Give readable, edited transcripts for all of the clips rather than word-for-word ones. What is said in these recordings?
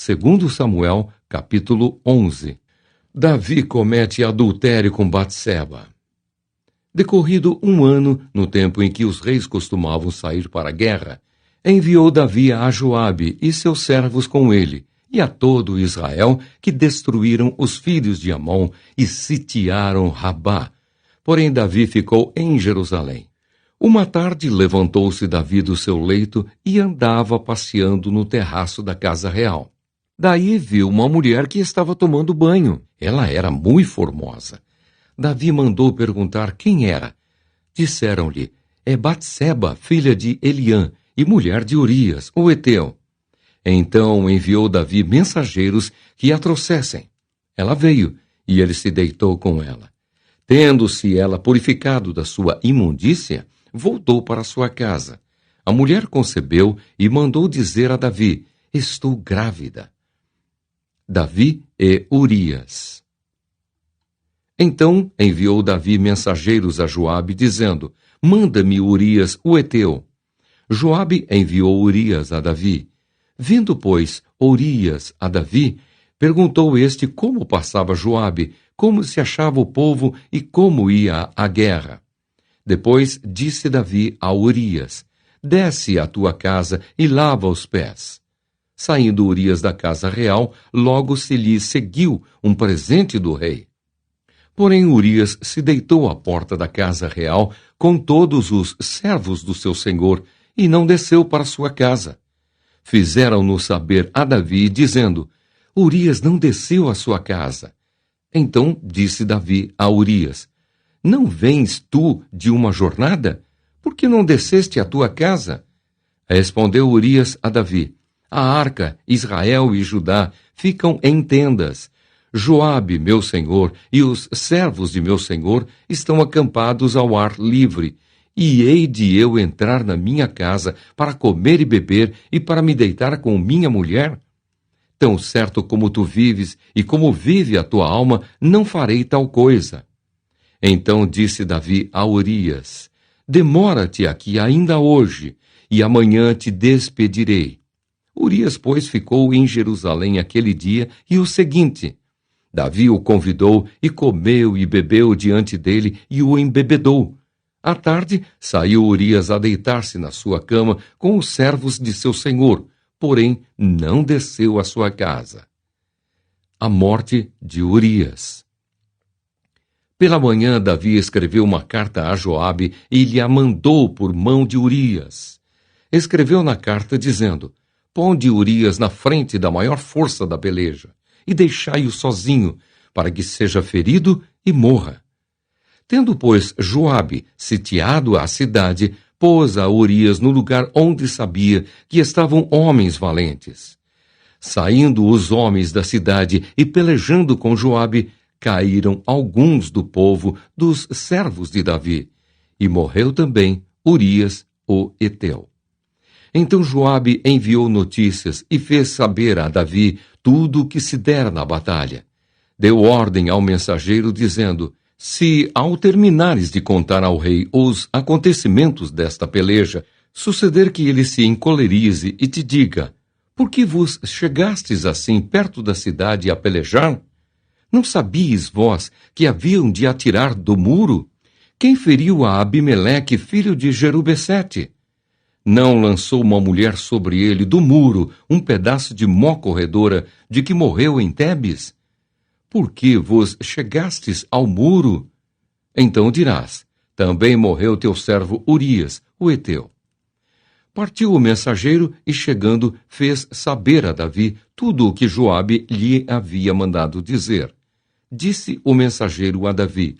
Segundo Samuel, capítulo 11. Davi comete adultério com Batseba. Decorrido 1 ano, no tempo em que os reis costumavam sair para a guerra, enviou Davi a Joabe e seus servos com ele, e a todo Israel, que destruíram os filhos de Amon e sitiaram Rabá. Porém Davi ficou em Jerusalém. Uma tarde levantou-se Davi do seu leito e andava passeando no terraço da casa real. Daí viu uma mulher que estava tomando banho. Ela era muito formosa. Davi mandou perguntar quem era. Disseram-lhe, é Batseba, filha de Eliã, e mulher de Urias, o Heteu. Então enviou Davi mensageiros que a trouxessem. Ela veio, e ele se deitou com ela. Tendo-se ela purificado da sua imundícia, voltou para sua casa. A mulher concebeu e mandou dizer a Davi, estou grávida. Davi e Urias. Então enviou Davi mensageiros a Joabe, dizendo, manda-me Urias o Heteu. Joabe enviou Urias a Davi. Vindo, pois, Urias a Davi, perguntou este como passava Joabe, como se achava o povo e como ia a guerra. Depois disse Davi a Urias, desce à tua casa e lava os pés. Saindo Urias da casa real, logo se lhe seguiu um presente do rei. Porém Urias se deitou à porta da casa real com todos os servos do seu senhor e não desceu para sua casa. Fizeram-no saber a Davi, dizendo, Urias não desceu à sua casa. Então disse Davi a Urias, não vens tu de uma jornada? Por que não desceste à tua casa? Respondeu Urias a Davi, a arca, Israel e Judá ficam em tendas. Joabe, meu senhor, e os servos de meu senhor estão acampados ao ar livre. E hei de eu entrar na minha casa para comer e beber e para me deitar com minha mulher? Tão certo como tu vives e como vive a tua alma, não farei tal coisa. Então disse Davi a Urias, demora-te aqui ainda hoje, e amanhã te despedirei. Urias, pois, ficou em Jerusalém aquele dia e o seguinte. Davi o convidou e comeu e bebeu diante dele e o embebedou. À tarde, saiu Urias a deitar-se na sua cama com os servos de seu senhor, porém não desceu à sua casa. A morte de Urias. Pela manhã, Davi escreveu uma carta a Joabe e lhe a mandou por mão de Urias. Escreveu na carta dizendo, ponde Urias na frente da maior força da peleja e deixai-o sozinho, para que seja ferido e morra. Tendo, pois, Joabe sitiado a cidade, pôs a Urias no lugar onde sabia que estavam homens valentes. Saindo os homens da cidade e pelejando com Joabe, caíram alguns do povo dos servos de Davi, e morreu também Urias o Heteu. Então Joabe enviou notícias e fez saber a Davi tudo o que se dera na batalha. Deu ordem ao mensageiro, dizendo, se ao terminares de contar ao rei os acontecimentos desta peleja, suceder que ele se encolerize e te diga, por que vos chegastes assim perto da cidade a pelejar? Não sabíeis vós que haviam de atirar do muro? Quem feriu a Abimeleque, filho de Jerubessete? Não lançou uma mulher sobre ele do muro um pedaço de mó corredora de que morreu em Tebes? Por que vos chegastes ao muro? Então dirás, também morreu teu servo Urias, o Heteu. Partiu o mensageiro e, chegando, fez saber a Davi tudo o que Joabe lhe havia mandado dizer. Disse o mensageiro a Davi,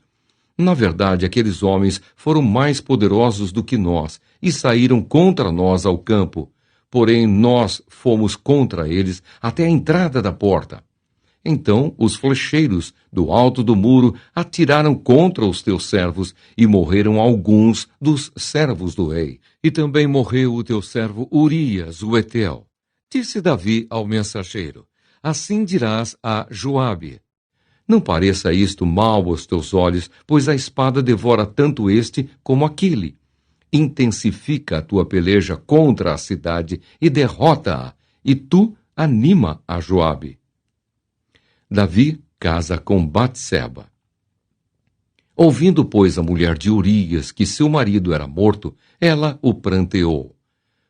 na verdade, aqueles homens foram mais poderosos do que nós e saíram contra nós ao campo. Porém, nós fomos contra eles até a entrada da porta. Então, os flecheiros do alto do muro atiraram contra os teus servos e morreram alguns dos servos do rei. E também morreu o teu servo Urias, o Heteu. Disse Davi ao mensageiro, assim dirás a Joabe, não pareça isto mal aos teus olhos, pois a espada devora tanto este como aquele. Intensifica a tua peleja contra a cidade e derrota-a, e tu anima a Joabe. Davi casa com Batseba. Ouvindo, pois, a mulher de Urias que seu marido era morto, ela o pranteou.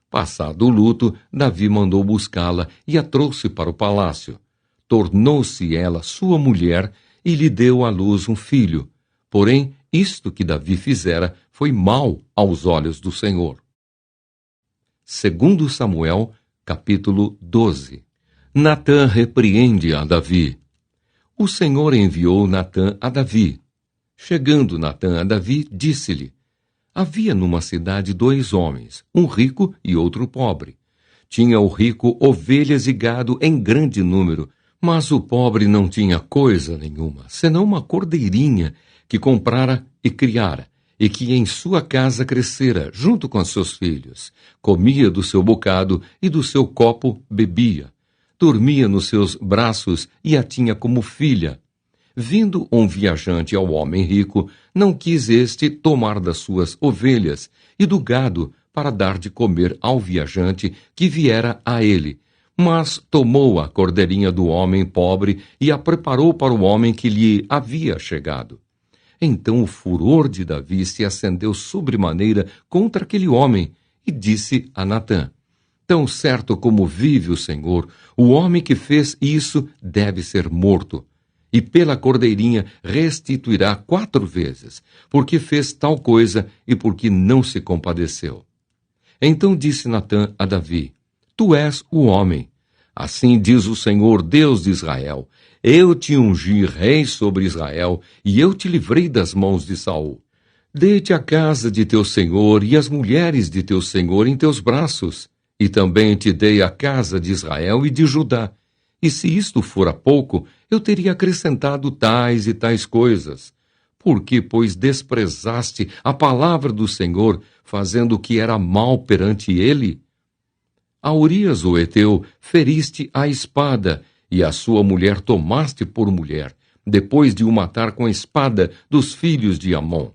Passado o luto, Davi mandou buscá-la e a trouxe para o palácio. Tornou-se ela sua mulher e lhe deu à luz um filho. Porém, isto que Davi fizera foi mal aos olhos do Senhor. 2 Samuel, capítulo 12. Natã repreende a Davi. O Senhor enviou Natã a Davi. Chegando Natã a Davi, disse-lhe: havia numa cidade 2 homens, um rico e outro pobre. Tinha o rico ovelhas e gado em grande número, mas o pobre não tinha coisa nenhuma, senão uma cordeirinha que comprara e criara, e que em sua casa crescera, junto com seus filhos. Comia do seu bocado e do seu copo bebia. Dormia nos seus braços e a tinha como filha. Vindo um viajante ao homem rico, não quis este tomar das suas ovelhas e do gado para dar de comer ao viajante que viera a ele, mas tomou a cordeirinha do homem pobre e a preparou para o homem que lhe havia chegado. Então o furor de Davi se acendeu sobremaneira contra aquele homem e disse a Natã: tão certo como vive o Senhor, o homem que fez isso deve ser morto. E pela cordeirinha restituirá 4 vezes, porque fez tal coisa e porque não se compadeceu. Então disse Natã a Davi: tu és o homem. Assim diz o Senhor, Deus de Israel: eu te ungi rei sobre Israel, e eu te livrei das mãos de Saul. Dei-te a casa de teu senhor e as mulheres de teu senhor em teus braços, e também te dei a casa de Israel e de Judá. E se isto fora pouco, eu teria acrescentado tais e tais coisas. Por que, pois, desprezaste a palavra do Senhor, fazendo o que era mal perante ele? A Urias o heteu feriste a espada, e a sua mulher tomaste por mulher, depois de o matar com a espada dos filhos de Amon.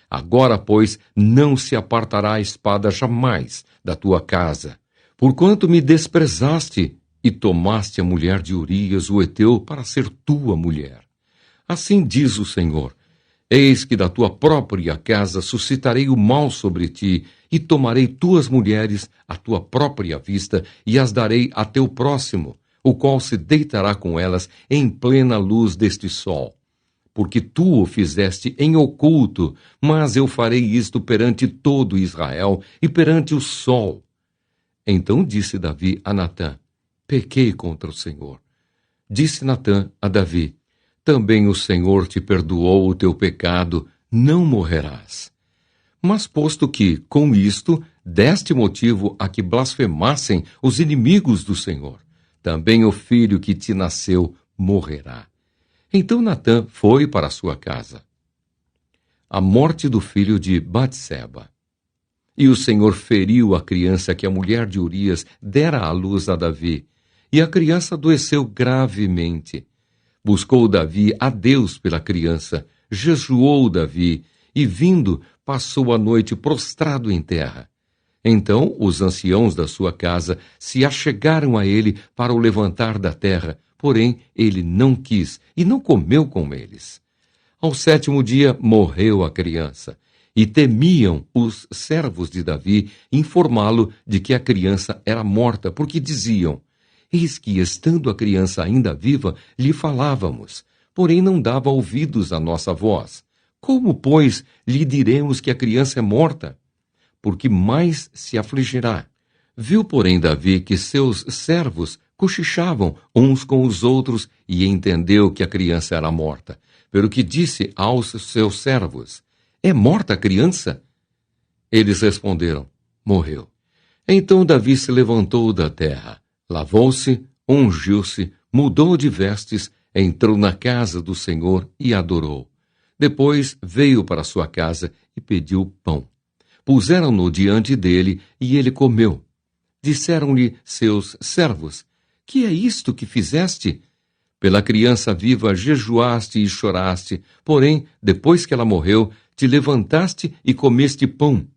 Agora, pois, não se apartará a espada jamais da tua casa, porquanto me desprezaste, e tomaste a mulher de Urias o heteu para ser tua mulher. Assim diz o Senhor: eis que da tua própria casa suscitarei o mal sobre ti, e tomarei tuas mulheres à tua própria vista, e as darei a teu próximo, o qual se deitará com elas em plena luz deste sol. Porque tu o fizeste em oculto, mas eu farei isto perante todo Israel e perante o sol. Então disse Davi a Natã: pequei contra o Senhor. Disse Natã a Davi: também o Senhor te perdoou o teu pecado, não morrerás. Mas posto que, com isto, deste motivo a que blasfemassem os inimigos do Senhor, também o filho que te nasceu morrerá. Então Natã foi para a sua casa. A morte do filho de Batseba. E o Senhor feriu a criança que a mulher de Urias dera à luz a Davi, e a criança adoeceu gravemente. Buscou Davi a Deus pela criança, jejuou Davi, e vindo, passou a noite prostrado em terra. Então os anciãos da sua casa se achegaram a ele para o levantar da terra, porém ele não quis e não comeu com eles. Ao 7º dia morreu a criança, e temiam os servos de Davi informá-lo de que a criança era morta, porque diziam: eis que, estando a criança ainda viva, lhe falávamos, porém não dava ouvidos à nossa voz. Como, pois, lhe diremos que a criança é morta? Porque mais se afligirá. Viu, porém, Davi que seus servos cochichavam uns com os outros e entendeu que a criança era morta. Pelo que disse aos seus servos: é morta a criança? Eles responderam: morreu. Então Davi se levantou da terra, lavou-se, ungiu-se, mudou de vestes, entrou na casa do Senhor e adorou. Depois veio para sua casa e pediu pão. Puseram-no diante dele e ele comeu. Disseram-lhe seus servos: que é isto que fizeste? Pela criança viva jejuaste e choraste, porém, depois que ela morreu, te levantaste e comeste pão.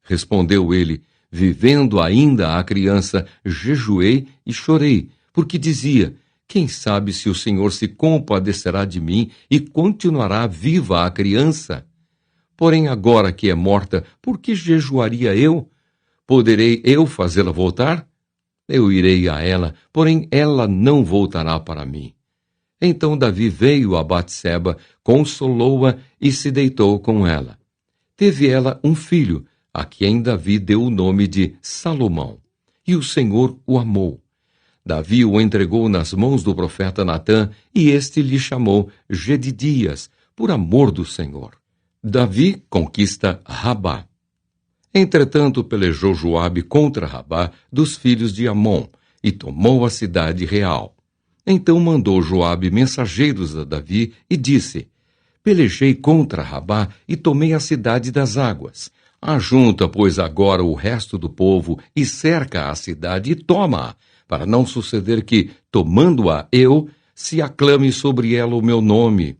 Respondeu ele: vivendo ainda a criança, jejuei e chorei, porque dizia: quem sabe se o Senhor se compadecerá de mim e continuará viva a criança? Porém, agora que é morta, por que jejuaria eu? Poderei eu fazê-la voltar? Eu irei a ela, porém ela não voltará para mim. Então Davi veio a Batseba, consolou-a e se deitou com ela. Teve ela um filho, a quem Davi deu o nome de Salomão, e o Senhor o amou. Davi o entregou nas mãos do profeta Natã, e este lhe chamou Jedidias, por amor do Senhor. Davi conquista Rabá. Entretanto, pelejou Joabe contra Rabá dos filhos de Amon, e tomou a cidade real. Então mandou Joabe mensageiros a Davi e disse: pelejei contra Rabá e tomei a cidade das águas. Ajunta, pois, agora o resto do povo e cerca a cidade e toma-a, para não suceder que, tomando-a eu, se aclame sobre ela o meu nome.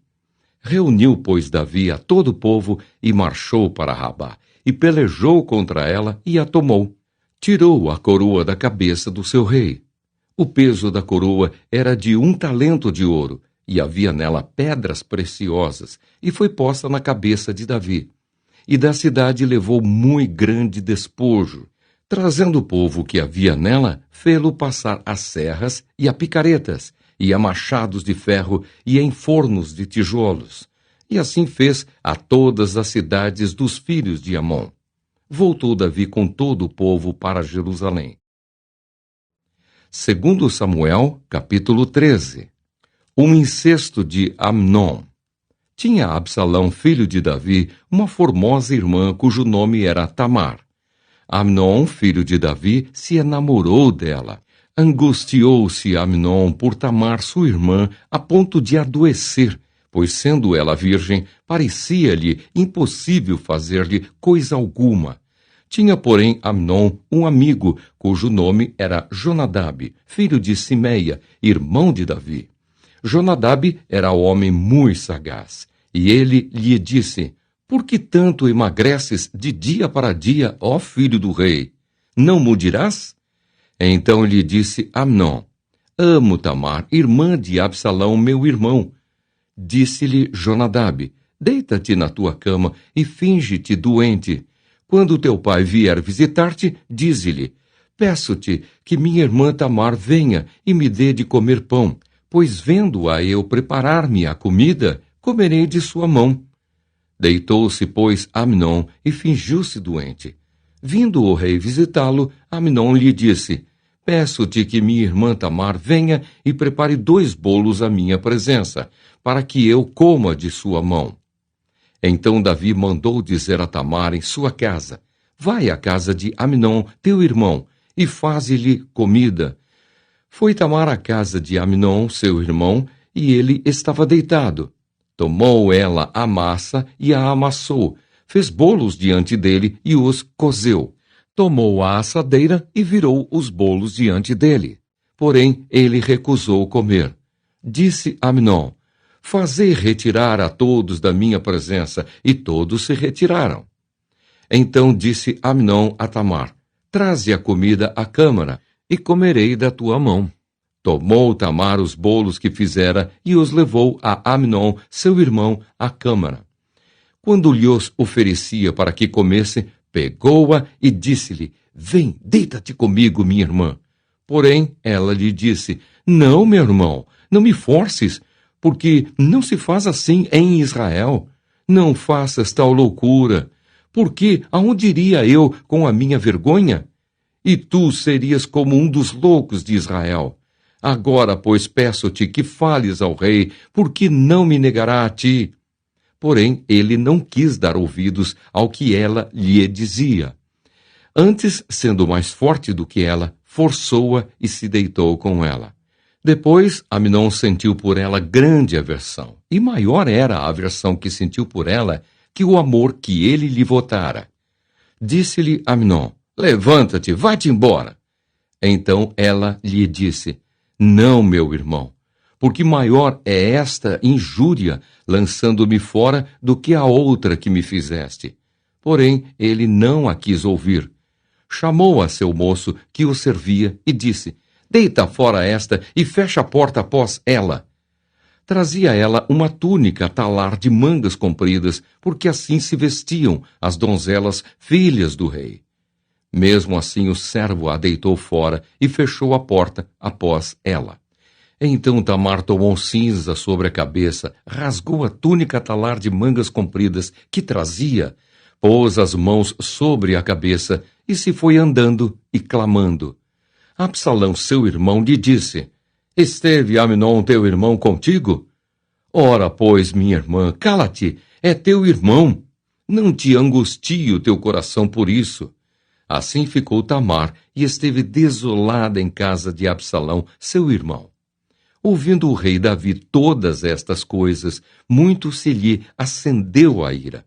Reuniu, pois, Davi a todo o povo e marchou para Rabá, e pelejou contra ela e a tomou. Tirou a coroa da cabeça do seu rei. O peso da coroa era de 1 talento de ouro, e havia nela pedras preciosas, e foi posta na cabeça de Davi. E da cidade levou muito grande despojo. Trazendo o povo que havia nela, fê-lo passar a serras e a picaretas, e a machados de ferro e em fornos de tijolos. E assim fez a todas as cidades dos filhos de Amon. Voltou Davi com todo o povo para Jerusalém. 2 Samuel, capítulo 13. Um incesto de Amnon. Tinha Absalão, filho de Davi, uma formosa irmã cujo nome era Tamar. Amnon, filho de Davi, se enamorou dela. Angustiou-se Amnon por Tamar, sua irmã, a ponto de adoecer, pois, sendo ela virgem, parecia-lhe impossível fazer-lhe coisa alguma. Tinha, porém, Amnon um amigo, cujo nome era Jonadab, filho de Simeia, irmão de Davi. Jonadab era homem muito sagaz, e ele lhe disse: por que tanto emagreces de dia para dia, ó filho do rei? Não mudirás? Então lhe disse Amnon: amo Tamar, irmã de Absalão, meu irmão. Disse-lhe Jonadab: deita-te na tua cama e finge-te doente. Quando teu pai vier visitar-te, dize-lhe: peço-te que minha irmã Tamar venha e me dê de comer pão, pois vendo-a eu preparar-me a comida, comerei de sua mão. Deitou-se, pois, Amnon e fingiu-se doente. Vindo o rei visitá-lo, Amnon lhe disse: peço-te que minha irmã Tamar venha e prepare 2 bolos à minha presença, para que eu coma de sua mão. Então Davi mandou dizer a Tamar em sua casa: vai à casa de Amnon, teu irmão, e faze-lhe comida. Foi Tamar à casa de Amnon, seu irmão, e ele estava deitado. Tomou ela a massa e a amassou, fez bolos diante dele e os cozeu. Tomou a assadeira e virou os bolos diante dele. Porém, ele recusou comer. Disse Amnon: fazei retirar a todos da minha presença, e todos se retiraram. Então disse Amnon a Tamar: traze a comida à câmara, e comerei da tua mão. Tomou Tamar os bolos que fizera e os levou a Amnon, seu irmão, à câmara. Quando lhe os oferecia para que comesse, pegou-a e disse-lhe: vem, deita-te comigo, minha irmã. Porém, ela lhe disse: não, meu irmão, não me forces, porque não se faz assim em Israel. Não faças tal loucura, porque aonde iria eu com a minha vergonha? E tu serias como um dos loucos de Israel. Agora, pois, peço-te que fales ao rei, porque não me negará a ti. Porém, ele não quis dar ouvidos ao que ela lhe dizia. Antes, sendo mais forte do que ela, forçou-a e se deitou com ela. Depois, Amnon sentiu por ela grande aversão, e maior era a aversão que sentiu por ela que o amor que ele lhe votara. Disse-lhe Amnon: levanta-te, vai-te embora. Então ela lhe disse: não, meu irmão, porque maior é esta injúria, lançando-me fora, do que a outra que me fizeste. Porém, ele não a quis ouvir. Chamou a seu moço, que o servia, e disse: Deita fora esta e fecha a porta após ela. Trazia ela uma túnica talar de mangas compridas, porque assim se vestiam as donzelas filhas do rei. Mesmo assim o servo a deitou fora e fechou a porta após ela. Então Tamar tomou cinza sobre a cabeça, rasgou a túnica talar de mangas compridas que trazia, pôs as mãos sobre a cabeça e se foi andando e clamando. Absalão, seu irmão, lhe disse: Esteve Amnon, teu irmão, contigo? Ora, pois, minha irmã, cala-te, é teu irmão. Não te angustie o teu coração por isso. Assim ficou Tamar e esteve desolada em casa de Absalão, seu irmão. Ouvindo o rei Davi todas estas coisas, muito se lhe acendeu a ira.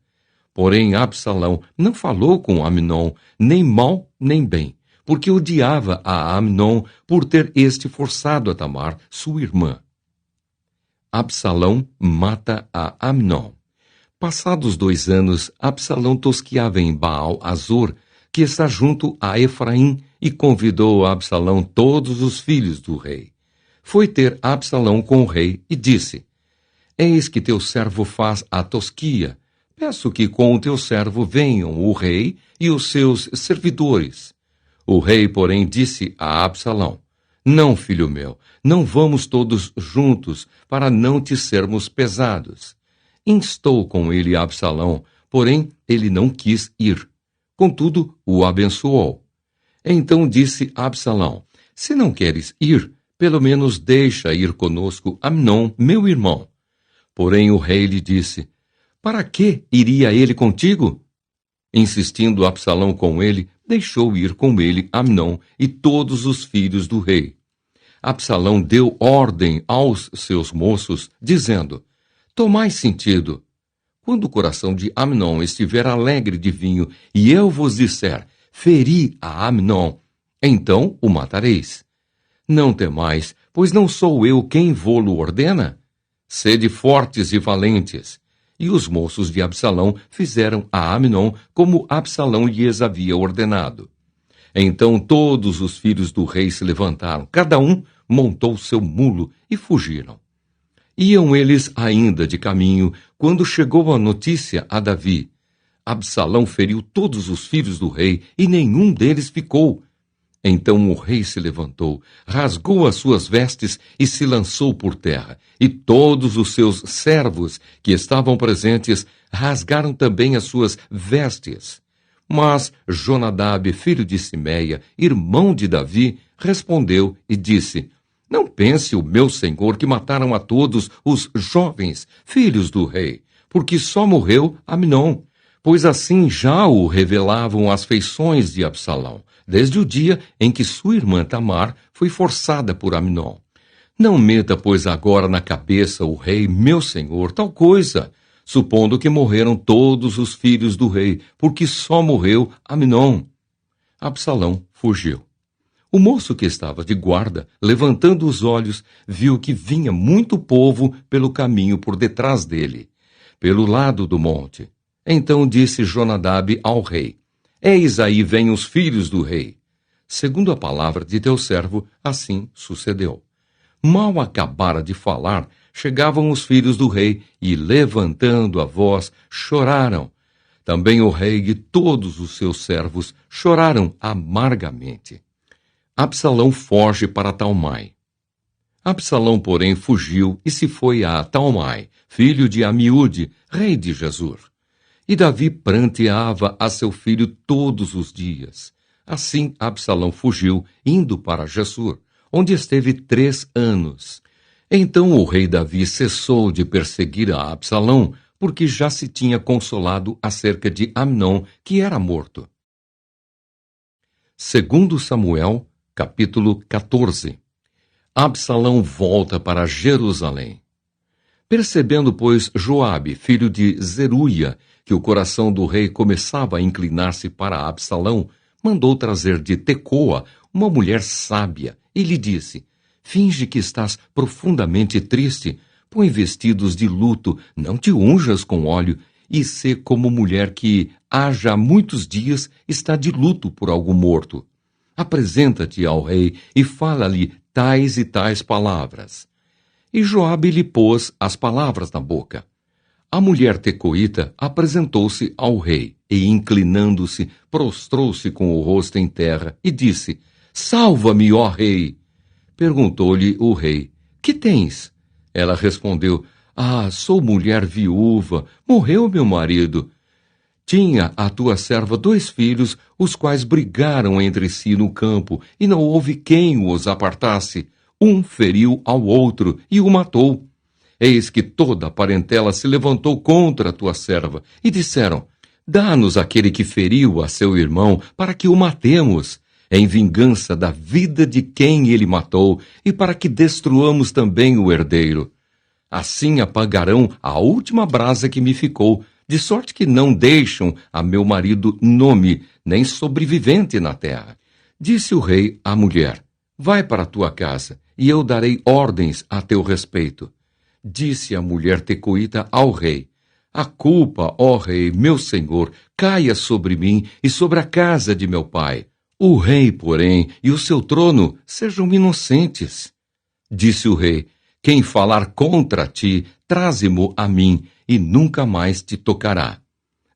Porém, Absalão não falou com Amnon, nem mal nem bem, porque odiava a Amnon por ter este forçado a Tamar, sua irmã. Absalão mata a Amnon. Passados 2 anos, Absalão tosqueava em Baal-Azor, que está junto a Efraim, e convidou a Absalão todos os filhos do rei. Foi ter Absalão com o rei e disse: Eis que teu servo faz a tosquia. Peço que com o teu servo venham o rei e os seus servidores. O rei, porém, disse a Absalão: Não, filho meu, não vamos todos juntos, para não te sermos pesados. Instou com ele Absalão, porém ele não quis ir. Contudo, o abençoou. Então disse Absalão: Se não queres ir, pelo menos deixa ir conosco Amnon, meu irmão. Porém o rei lhe disse: Para que iria ele contigo? Insistindo Absalão com ele, deixou ir com ele Amnon e todos os filhos do rei. Absalão deu ordem aos seus moços, dizendo: Tomai sentido. Quando o coração de Amnon estiver alegre de vinho, e eu vos disser: Feri a Amnon, então o matareis. Não temais, pois não sou eu quem vô-lo ordena? Sede fortes e valentes. E os moços de Absalão fizeram a Amnon como Absalão lhes havia ordenado. Então todos os filhos do rei se levantaram, cada um montou seu mulo e fugiram. Iam eles ainda de caminho, quando chegou a notícia a Davi. Absalão feriu todos os filhos do rei, e nenhum deles ficou. Então o rei se levantou, rasgou as suas vestes e se lançou por terra. E todos os seus servos que estavam presentes rasgaram também as suas vestes. Mas Jonadab, filho de Simeia, irmão de Davi, respondeu e disse: Não pense o meu senhor que mataram a todos os jovens, filhos do rei, porque só morreu Amnon, pois assim já o revelavam as feições de Absalão, desde o dia em que sua irmã Tamar foi forçada por Amnon. Não meta, pois, agora na cabeça o rei, meu senhor, tal coisa, supondo que morreram todos os filhos do rei, porque só morreu Amnon. Absalão fugiu. O moço que estava de guarda, levantando os olhos, viu que vinha muito povo pelo caminho por detrás dele, pelo lado do monte. Então disse Jonadab ao rei: Eis aí vêm os filhos do rei. Segundo a palavra de teu servo, assim sucedeu. Mal acabara de falar, chegavam os filhos do rei e, levantando a voz, choraram. Também o rei e todos os seus servos choraram amargamente. Absalão foge para Talmai. Absalão, porém, fugiu e se foi a Talmai, filho de Amiúde, rei de Gesur. E Davi pranteava a seu filho todos os dias. Assim Absalão fugiu, indo para Gesur, onde esteve 3 anos. Então o rei Davi cessou de perseguir a Absalão, porque já se tinha consolado acerca de Amnon, que era morto. 2 Samuel, capítulo 14. Absalão volta para Jerusalém. Percebendo, pois, Joabe, filho de Zeruia, que o coração do rei começava a inclinar-se para Absalão, mandou trazer de Tecoa uma mulher sábia e lhe disse: Finge que estás profundamente triste, põe vestidos de luto, não te unjas com óleo, e sê como mulher que há já muitos dias está de luto por algo morto. Apresenta-te ao rei e fala-lhe tais e tais palavras. E Joabe lhe pôs as palavras na boca. A mulher tecoíta apresentou-se ao rei e, inclinando-se, prostrou-se com o rosto em terra e disse: Salva-me, ó rei! Perguntou-lhe o rei: Que tens? Ela respondeu: sou mulher viúva, morreu meu marido. Tinha a tua serva 2 filhos, os quais brigaram entre si no campo, e não houve quem os apartasse. Um feriu ao outro e o matou. Eis que toda a parentela se levantou contra a tua serva, e disseram: Dá-nos aquele que feriu a seu irmão, para que o matemos, em vingança da vida de quem ele matou, e para que destruamos também o herdeiro. Assim apagarão a última brasa que me ficou, de sorte que não deixam a meu marido nome, nem sobrevivente na terra. Disse o rei à mulher: Vai para a tua casa, e eu darei ordens a teu respeito. Disse a mulher tecoíta ao rei: A culpa, ó rei, meu senhor, caia sobre mim e sobre a casa de meu pai. O rei, porém, e o seu trono sejam inocentes. Disse o rei: Quem falar contra ti, traze-mo a mim, e nunca mais te tocará.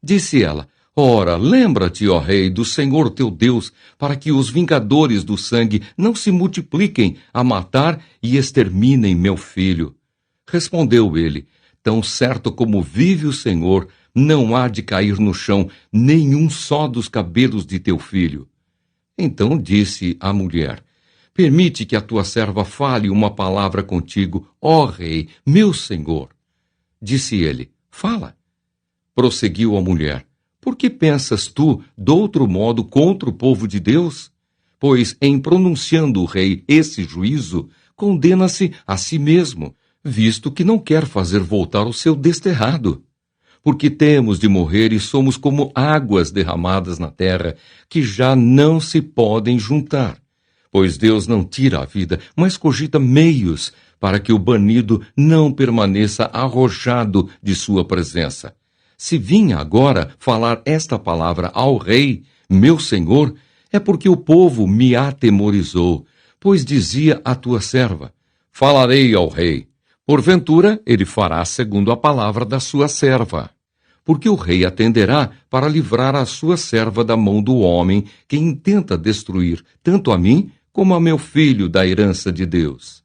Disse ela: Ora, lembra-te, ó rei, do Senhor teu Deus, para que os vingadores do sangue não se multipliquem a matar e exterminem meu filho. Respondeu ele: Tão certo como vive o Senhor, não há de cair no chão nenhum só dos cabelos de teu filho. Então disse a mulher: Permite que a tua serva fale uma palavra contigo, ó rei, meu senhor. Disse ele: Fala. Prosseguiu a mulher: Por que pensas tu de outro modo contra o povo de Deus? Pois em pronunciando o rei esse juízo, condena-se a si mesmo, visto que não quer fazer voltar o seu desterrado. Porque temos de morrer e somos como águas derramadas na terra, que já não se podem juntar. Pois Deus não tira a vida, mas cogita meios para que o banido não permaneça arrojado de sua presença. Se vinha agora falar esta palavra ao rei, meu senhor, é porque o povo me atemorizou, pois dizia a tua serva: Falarei ao rei. Porventura, ele fará segundo a palavra da sua serva. Porque o rei atenderá para livrar a sua serva da mão do homem que intenta destruir tanto a mim como a meu filho da herança de Deus.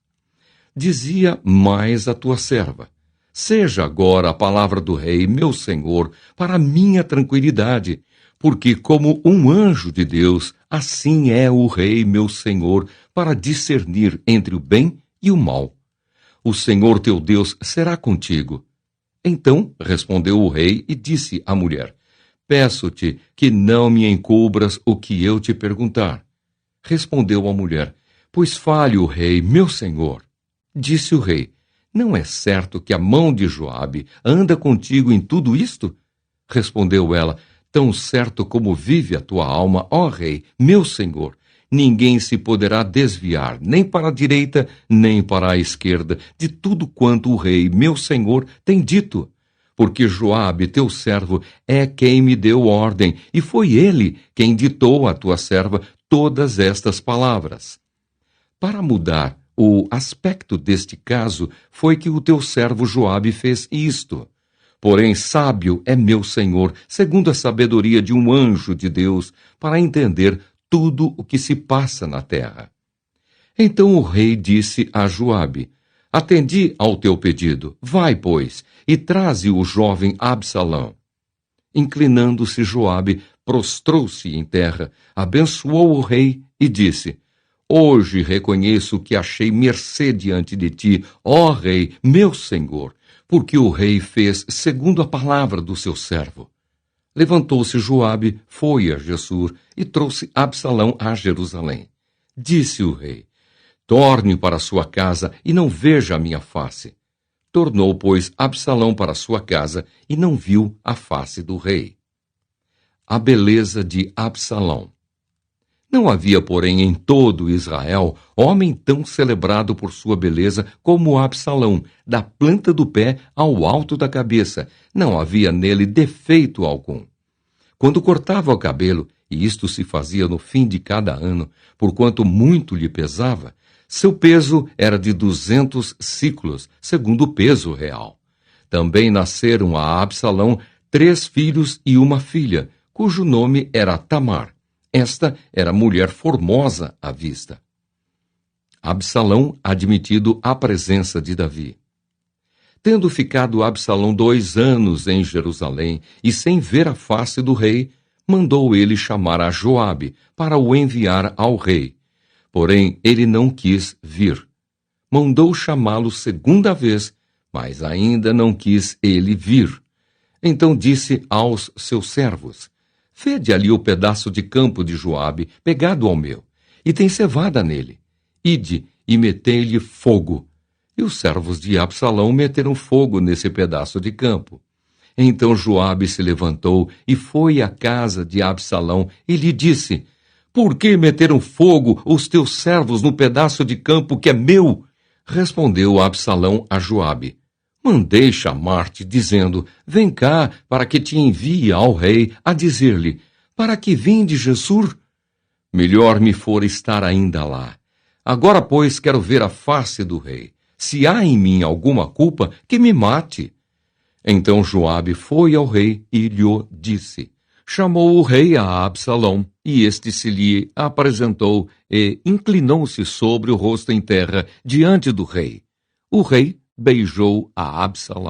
Dizia mais a tua serva: Seja agora a palavra do rei, meu senhor, para minha tranquilidade, porque como um anjo de Deus, assim é o rei, meu senhor, para discernir entre o bem e o mal. O Senhor teu Deus será contigo. Então respondeu o rei e disse à mulher: Peço-te que não me encubras o que eu te perguntar. Respondeu a mulher: Pois fale o rei, meu senhor. Disse o rei: Não é certo que a mão de Joabe anda contigo em tudo isto? Respondeu ela: Tão certo como vive a tua alma, ó rei, meu senhor, ninguém se poderá desviar, nem para a direita, nem para a esquerda, de tudo quanto o rei, meu senhor, tem dito. Porque Joabe, teu servo, é quem me deu ordem, e foi ele quem ditou à tua serva todas estas palavras. Para mudar o aspecto deste caso, foi que o teu servo Joabe fez isto. Porém, sábio é meu senhor, segundo a sabedoria de um anjo de Deus, para entender tudo o que se passa na terra. Então o rei disse a Joabe: Atendi ao teu pedido. Vai, pois, e traze o jovem Absalão. Inclinando-se Joabe, prostrou-se em terra, abençoou o rei e disse: Hoje reconheço que achei mercê diante de ti, ó rei, meu senhor, porque o rei fez segundo a palavra do seu servo. Levantou-se Joabe, foi a Gessur e trouxe Absalão a Jerusalém. Disse o rei: Torne para sua casa e não veja a minha face. Tornou, pois, Absalão para sua casa e não viu a face do rei. A beleza de Absalão. Não havia, porém, em todo Israel homem tão celebrado por sua beleza como Absalão, da planta do pé ao alto da cabeça. Não havia nele defeito algum. Quando cortava o cabelo, e isto se fazia no fim de cada ano, porquanto muito lhe pesava, seu peso era de 200 siclos, segundo o peso real. Também nasceram a Absalão 3 filhos e uma filha, cujo nome era Tamar. Esta era mulher formosa à vista. Absalão admitido à presença de Davi. Tendo ficado Absalão 2 anos em Jerusalém e sem ver a face do rei, mandou ele chamar a Joabe para o enviar ao rei. Porém, ele não quis vir. Mandou chamá-lo segunda vez, mas ainda não quis ele vir. Então disse aos seus servos: Vede ali o pedaço de campo de Joabe, pegado ao meu, e tem cevada nele. Ide e metei-lhe fogo. E os servos de Absalão meteram fogo nesse pedaço de campo. Então Joabe se levantou e foi à casa de Absalão e lhe disse: Por que meteram fogo os teus servos no pedaço de campo que é meu? Respondeu Absalão a Joabe: Mandei chamar-te, dizendo: Vem cá, para que te envie ao rei a dizer-lhe: Para que vinde Gessur? Melhor me for estar ainda lá. Agora, pois, quero ver a face do rei. Se há em mim alguma culpa, que me mate. Então Joabe foi ao rei e lhe disse. Chamou o rei a Absalão, e este se lhe apresentou e inclinou-se sobre o rosto em terra diante do rei. O rei beijou a Absalão.